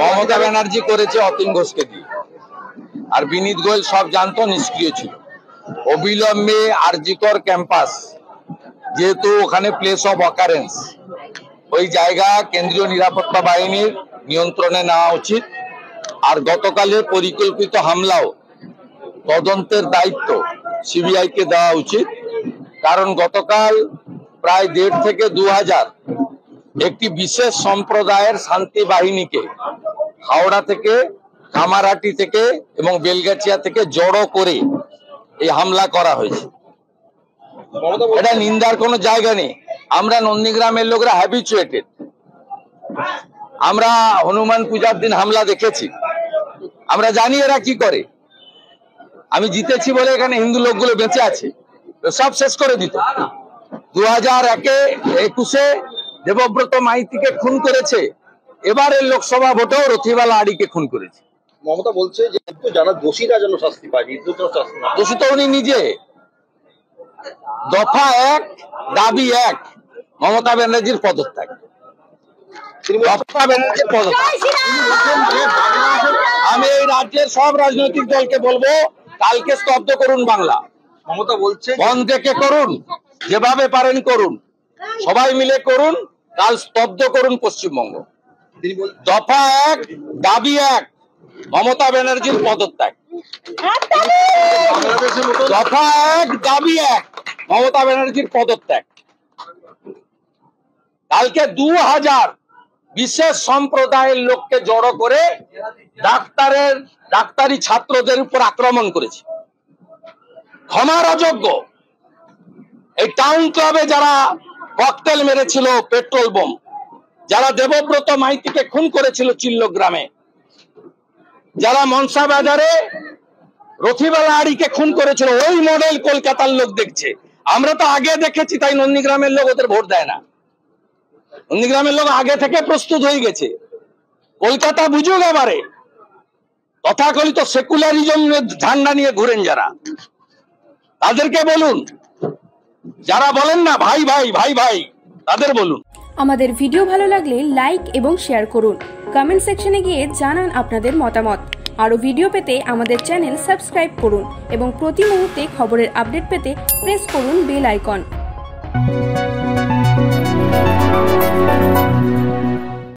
মমতা ব্যানার্জি করেছে অতীন ঘোষকে দিয়ে, আর বিনীত গোয়েল সব জানতো, নিষ্ক্রিয় ছিল। অবিলম্বে আরজিকর ক্যাম্পাস, যেহেতু ওখানে প্লেস অফ অকারেন্স, ওই জায়গা কেন্দ্রীয় নিরাপত্তা বাহিনীর নিয়ন্ত্রণে নেওয়া উচিত। আর গতকালের পরিকল্পিত হামলাও তদন্তের দায়িত্ব সিবিআই কে দেওয়া উচিত, কারণ গতকাল প্রায় 1,500 থেকে 2,000 একটি বিশেষ সম্প্রদায়ের শান্তি বাহিনীকে হাওড়া থেকে, কামারহাটি থেকে এবং বেলগাছিয়া থেকে জড়ো করে এই হামলা করা হয়েছে। এটা নিন্দার কোনো জায়গা নেই। আমরা নন্দীগ্রামের লোকরা হ্যাবিচুয়েটেড। আমরা হনুমান পূজার দিন হামলা দেখেছি, আমরা জানি এরা কি করে। আমি জিতেছি বলে এখানে হিন্দু লোকগুলো বেঁচে আছে, সব শেষ করে দিত। 2021-এ দেবব্রত মাইতিকে খুন করেছে, এবারের লোকসভা ভোটেও রথিবালা আড়িকে খুন করেছে। মমতা বলছে যে যারা দোষীরা যেন শাস্তি পায়, দোষী তো উনি নিজে। দফা 1, দাবি 1, মমতা ব্যানার্জির পদত্যাগ। আমি এই রাজ্যের সব রাজনৈতিক দলকে বলবো, কালকে স্তব্ধ করুন বাংলা। মমতা বলছে বন্ধ থেকে করুন, যেভাবে পারেন করুন, সবাই মিলে করুন, কাল স্তব্ধ করুন পশ্চিমবঙ্গ। দফা 1, দাবি 1, মমতা ব্যানার্জির পদত্যাগ। দফা 1, দাবি 1, মমতা ব্যানার্জির পদত্যাগ। কালকে 2,000 বিশেষ সম্প্রদায়ের লোককে জড়ো করে ডাক্তারি ছাত্রদের উপর আক্রমণ করেছে। ক্ষমার অযোগ্য। এই টাউন ক্লাবে যারা ককটেল মেরেছিল, পেট্রোল বোম, যারা দেবব্রত মাইতিকে খুন করেছিল চিল্লগ্রামে, যারা মনসা বাজারে রথিবালা আড়িকে খুন করেছিল, ওই মডেল কলকাতার লোক দেখছে। আমরা তো আগে দেখেছি, তাই নন্দীগ্রামের লোক ওদের ভোট দেয় না। নন্দীগ্রামের লোক আগে থেকে প্রস্তুত হয়ে গেছে। কলকাতা বুঝুক এবারে। তথাকথিত সেকুলারিজম ঝান্ডা নিয়ে ঘুরেন যারা, তাদেরকে বলুন। যারা বলেন না ভাই ভাই ভাই ভাই, তাদের বলুন। আমাদের ভিডিও ভালো লাগলে লাইক এবং শেয়ার করুন। কমেন্ট সেকশনে গিয়ে জানান আপনাদের মতামত। আরো ভিডিও পেতে আমাদের চ্যানেল সাবস্ক্রাইব করুন এবং প্রতি মুহূর্তে খবরের আপডেট পেতে প্রেস করুন বেল আইকন।